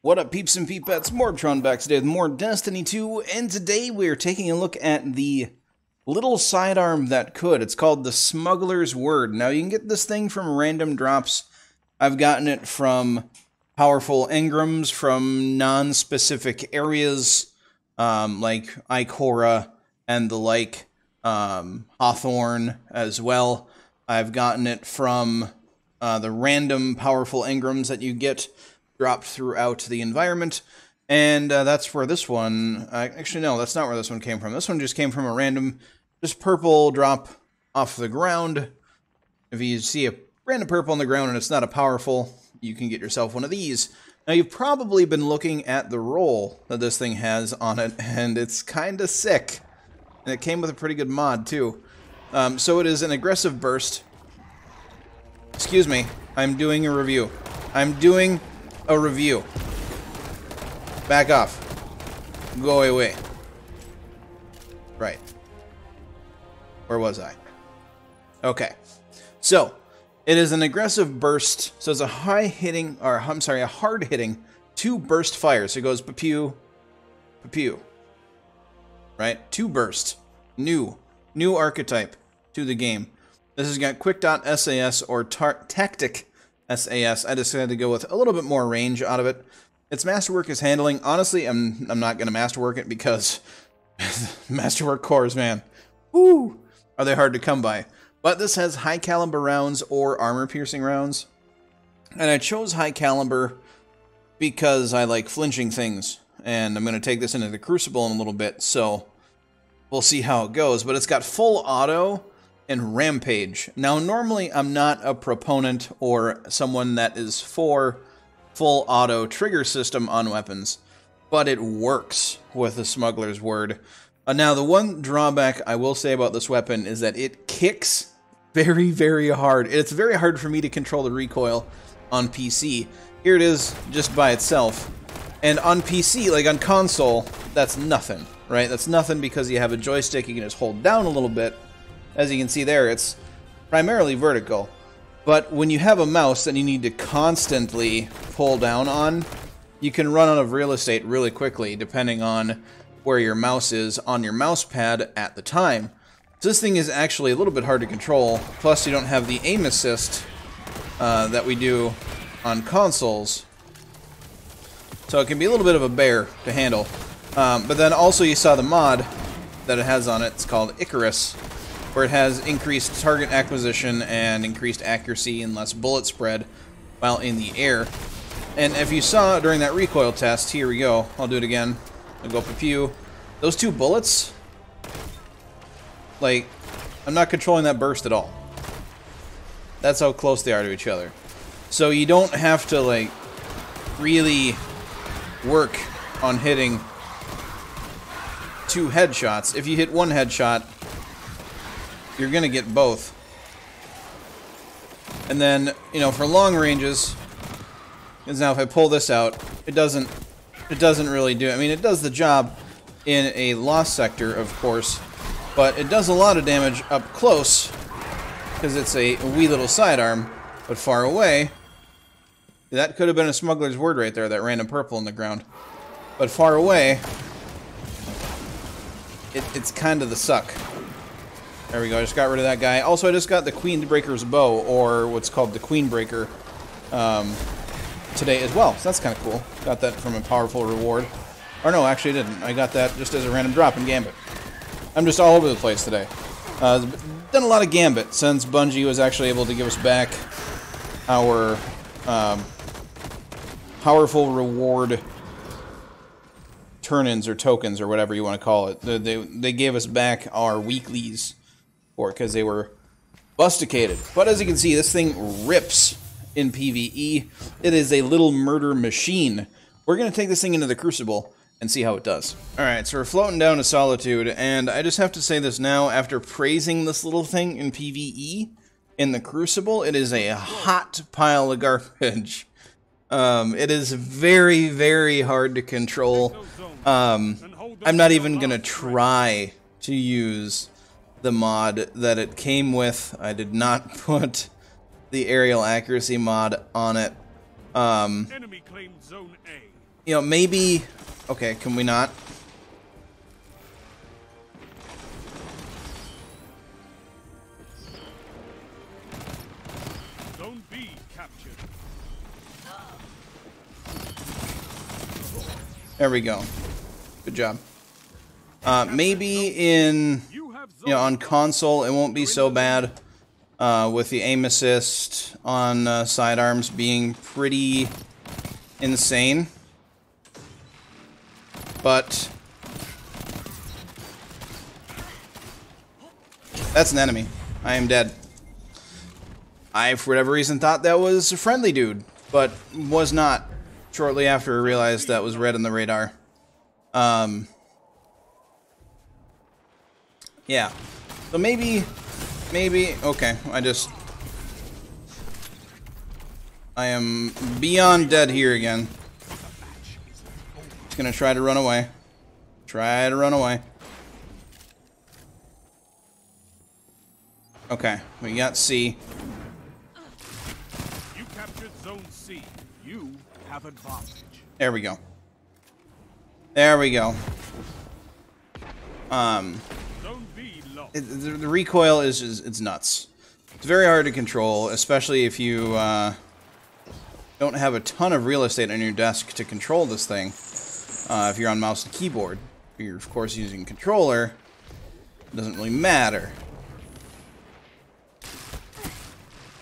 What up, peeps and peepettes? MorbTron back today with more Destiny 2, and today we're taking a look at the little sidearm that could. It's called the Smuggler's Word. Now, you can get this thing from random drops. I've gotten it from powerful engrams, from non-specific areas, like Ikora and the like, Hawthorne as well. I've gotten it from the random powerful engrams that you get dropped throughout the environment, and that's where this one, actually no, that's not where this one came from. This one just came from a random, just purple drop off the ground. If you see a random purple on the ground and it's not a powerful, you can get yourself one of these. Now, you've probably been looking at the roll that this thing has on it, and it's kind of sick. And it came with a pretty good mod, too. So it is an aggressive burst. Excuse me, I'm doing a review. I'm doing a review. Back off. Go away. Right. Where was I? Okay. So, it is an aggressive burst. So it's a a hard-hitting 2 burst fire. So it goes pa-pew, pa-pew. Right? 2 burst. New archetype to the game. This has got quick.SAS or tactic SAS. I decided to go with a little bit more range out of it. Its masterwork is handling. Honestly, I'm not going to masterwork it because masterwork cores, man. Woo! Are they hard to come by. But this has high caliber rounds or armor piercing rounds. And I chose high caliber because I like flinching things. And I'm going to take this into the Crucible in a little bit, so we'll see how it goes. But it's got full auto and rampage. Now, normally I'm not a proponent or someone that is for full auto trigger system on weapons, but it works with the Smuggler's Word. Now, the one drawback I will say about this weapon is that it kicks very, very hard. It's very hard for me to control the recoil on PC. Here it is just by itself. And on PC, like on console, that's nothing, right? That's nothing because you have a joystick, you can just hold down a little bit. As you can see there, it's primarily vertical. But when you have a mouse that you need to constantly pull down on, you can run out of real estate really quickly, depending on where your mouse is on your mouse pad at the time. So this thing is actually a little bit hard to control, plus you don't have the aim assist that we do on consoles. So it can be a little bit of a bear to handle. But then also you saw the mod that it has on it. It's called Icarus, where it has increased target acquisition and increased accuracy and less bullet spread while in the air. And if you saw during that recoil test, here we go, I'll do it again, I'll go pew. Those 2 bullets, like, I'm not controlling that burst at all. That's how close they are to each other. So you don't have to, like, really work on hitting 2 headshots. If you hit 1 headshot, you're gonna get both. And then, you know, for long ranges, because now if I pull this out, it doesn't really do it. I mean, it does the job in a lost sector, of course, but it does a lot of damage up close because it's a wee little sidearm. But far away, that could have been a Smuggler's Word right there, that random purple in the ground. But far away, it's kind of the suck. There we go, I just got rid of that guy. Also, I just got the Queenbreaker's bow, or what's called the Queenbreaker, today as well. So that's kind of cool. Got that from a powerful reward. Or no, actually I didn't. I got that just as a random drop in Gambit. I'm just all over the place today. Done a lot of Gambit since Bungie was actually able to give us back our powerful reward turn-ins or tokens or whatever you want to call it. They gave us back our weeklies because they were busticated. But as you can see, this thing rips in PvE. It is a little murder machine. We're going to take this thing into the Crucible and see how it does. Alright, so we're floating down to Solitude, and I just have to say this now, after praising this little thing in PvE, in the Crucible, it is a hot pile of garbage. It is very, very hard to control. I'm not even going to try to use the mod that it came with. I did not put the aerial accuracy mod on it. Enemy claimed zone A. You know, maybe... Okay, can we not? Zone B captured. There we go. Good job. Maybe in... You know, on console, it won't be so bad. With the aim assist on sidearms being pretty insane. But that's an enemy. I am dead. I, for whatever reason, thought that was a friendly dude, but was not. Shortly after I realized that was red on the radar. Yeah. So maybe, okay, I am beyond dead here again. Just gonna try to run away. Try to run away. Okay, we got C. You captured Zone C. You have advantage. There we go. There we go. Zone B lost. The recoil is just, it's nuts. It's very hard to control, especially if you don't have a ton of real estate on your desk to control this thing. If you're on mouse and keyboard. If you're, of course, using a controller, it doesn't really matter.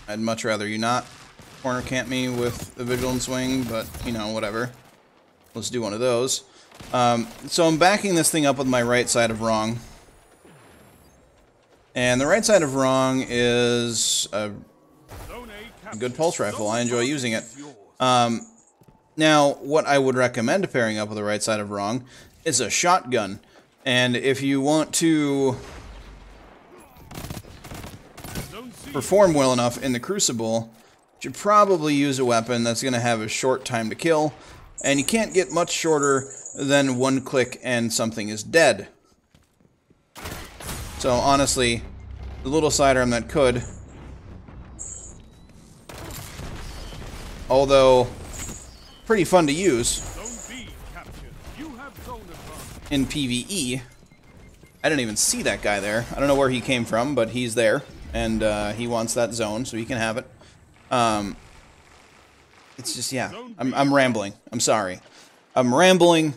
I'd much rather you not corner camp me with the Vigilant Swing, but, you know, whatever. Let's do one of those. So I'm backing this thing up with my right side of wrong. And the right side of wrong is a good pulse rifle. I enjoy using it. Now, what I would recommend pairing up with the right side of wrong is a shotgun. And if you want to perform well enough in the Crucible, you should probably use a weapon that's going to have a short time to kill. And you can't get much shorter than one click and something is dead. So honestly, the little sidearm that could, although pretty fun to use in PvE. I didn't even see that guy there. I don't know where he came from, but he's there, and he wants that zone, so he can have it. It's just, yeah, I'm rambling. I'm sorry. I'm rambling.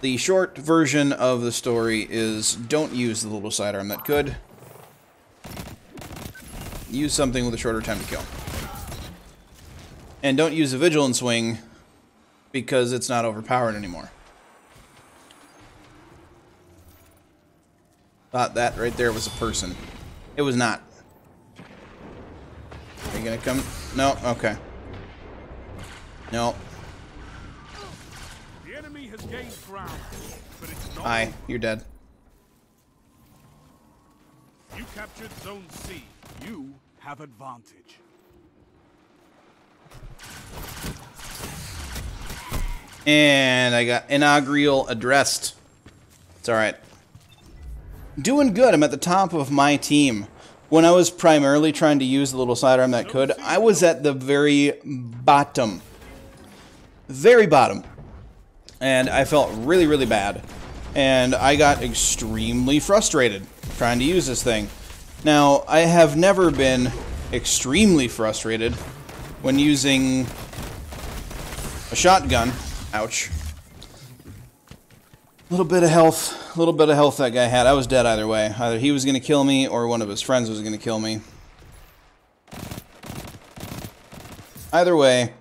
The short version of the story is don't use the little sidearm that could. Use something with a shorter time to kill. And don't use the Vigilant Swing because it's not overpowered anymore. Thought that right there was a person. It was not. Are you gonna come? No? Okay. No. The enemy has gained ground, but it's not. Hi, you're dead. You captured Zone C. You have advantage. And I got inaugural addressed. It's alright. Doing good. I'm at the top of my team. When I was primarily trying to use the little sidearm that could, I was at the very bottom. Very bottom. And I felt really, really bad. And I got extremely frustrated trying to use this thing. Now, I have never been extremely frustrated when using a shotgun. Ouch. A little bit of health that guy had. I was dead either way. Either he was going to kill me or one of his friends was going to kill me. Either way,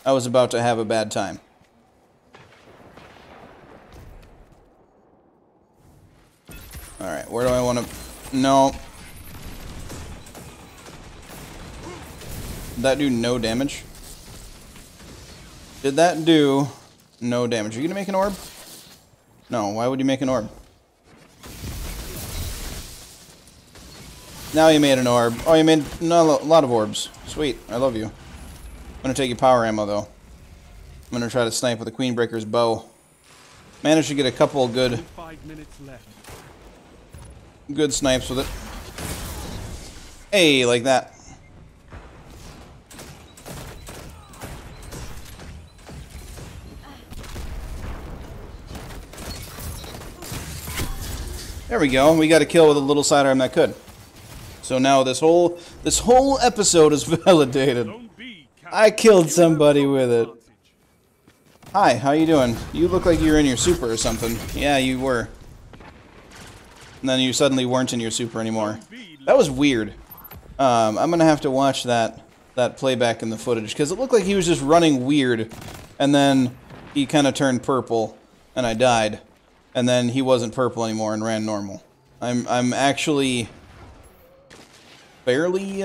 I was about to have a bad time. Alright, where do I want to... No. Did that do no damage? Did that do no damage? Are you going to make an orb? No, why would you make an orb? Now you made an orb. Oh, you made a lot of orbs. Sweet, I love you. I'm going to take your power ammo, though. I'm going to try to snipe with the Queenbreaker's bow. Managed to get a couple good... 5 minutes left. Good snipes with it. Hey, like that. There we go. We got a kill with a little sidearm that could. So now this whole episode is validated. I killed somebody with it. Hi, how you doing? You look like you're in your super or something. Yeah, you were. And then you suddenly weren't in your super anymore. That was weird. I'm gonna have to watch that playback in the footage because it looked like he was just running weird, and then he kind of turned purple, and I died, and then he wasn't purple anymore and ran normal. I'm actually fairly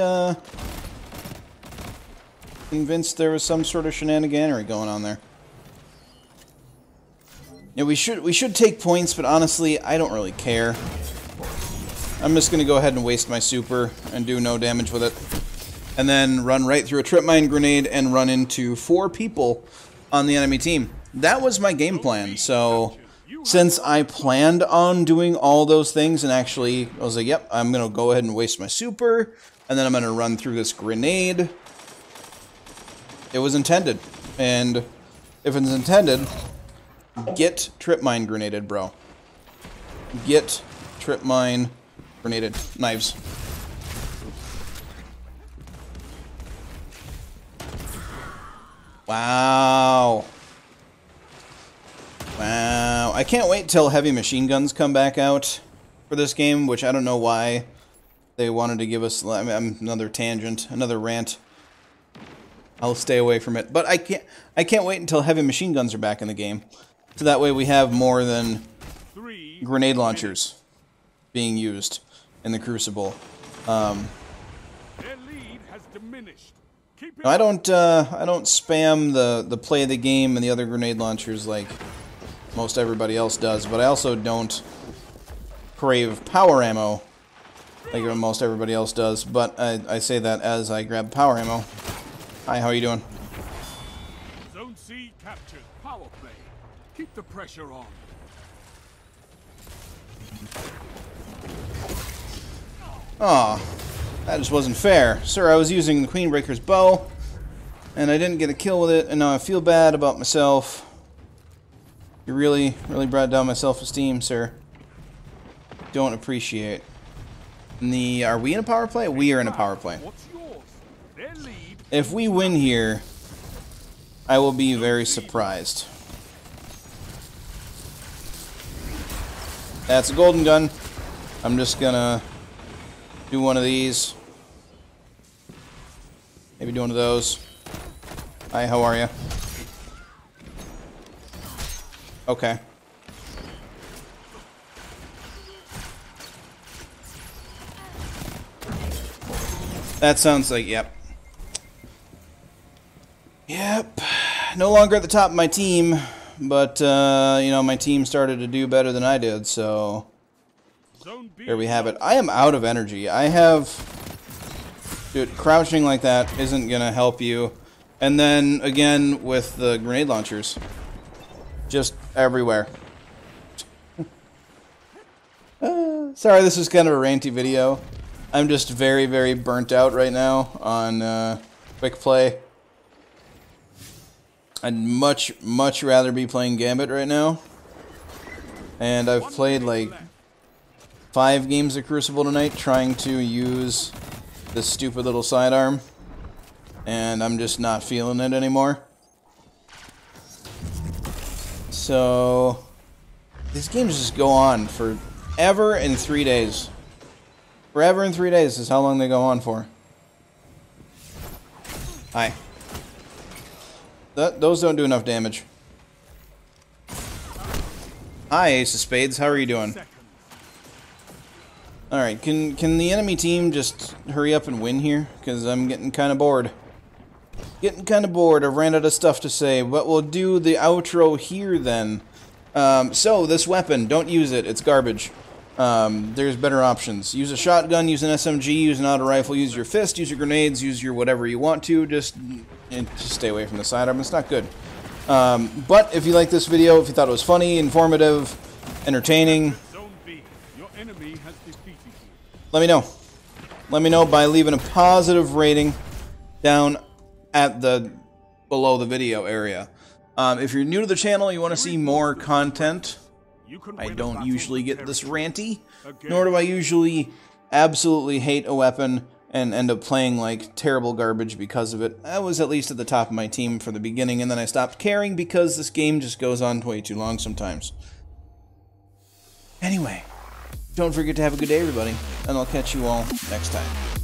convinced there was some sort of shenaniganery going on there. Yeah, we should take points, but honestly, I don't really care. I'm just gonna go ahead and waste my super and do no damage with it. And then run right through a trip mine grenade and run into 4 people on the enemy team. That was my game plan. So since I planned on doing all those things and actually I was like, yep, I'm gonna go ahead and waste my super and then I'm gonna run through this grenade. It was intended. And if it's intended, get trip mine grenaded, bro. Get trip mine grenaded. Knives. Wow. Wow. I can't wait till heavy machine guns come back out for this game, which I don't know why they wanted to give us. I mean, another tangent, another rant. I'll stay away from it. But I can't wait until heavy machine guns are back in the game. So that way we have more than grenade launchers being used in the Crucible. Their lead has diminished. I don't spam the play of the game and the other grenade launchers like most everybody else does, but I also don't crave power ammo like most everybody else does. But I say that as I grab power ammo. Hi, how are you doing? Zone C captured. Power play. Keep the pressure on. Aw, that just wasn't fair. Sir, I was using the Queenbreaker's bow, and I didn't get a kill with it, and now I feel bad about myself. You really brought down my self-esteem, sir. Don't appreciate. Are we in a power play? We are in a power play. If we win here, I will be very surprised. That's a golden gun. I'm just gonna do one of these. Maybe do one of those. Hi, how are you? Okay. That sounds like, yep. Yep. No longer at the top of my team, but, you know, my team started to do better than I did, so there we have it. I am out of energy. I have... Dude, crouching like that isn't gonna help you. And then, again, with the grenade launchers. Just everywhere. Sorry, this is kind of a ranty video. I'm just very burnt out right now on quick play. I'd much rather be playing Gambit right now. And I've played like 5 games of Crucible tonight trying to use this stupid little sidearm. And I'm just not feeling it anymore. So these games just go on forever in 3 days. Forever in 3 days is how long they go on for. Hi. Those don't do enough damage. Hi, Ace of Spades. How are you doing? Alright, can the enemy team just hurry up and win here? Because I'm getting kind of bored. Getting kind of bored. I've ran out of stuff to say. But we'll do the outro here then. So, this weapon, don't use it. It's garbage. There's better options. Use a shotgun, use an SMG, use an auto rifle, use your fist, use your grenades, use your whatever you want to. Just stay away from the sidearm. It's not good. But if you like this video, if you thought it was funny, informative, entertaining, let me know. Let me know by leaving a positive rating down at below the video area. If you're new to the channel, you want to see more content, I don't usually get this ranty, nor do I usually absolutely hate a weapon and end up playing like terrible garbage because of it. I was at least at the top of my team for the beginning, and then I stopped caring because this game just goes on way too long sometimes. Anyway, don't forget to have a good day, everybody, and I'll catch you all next time.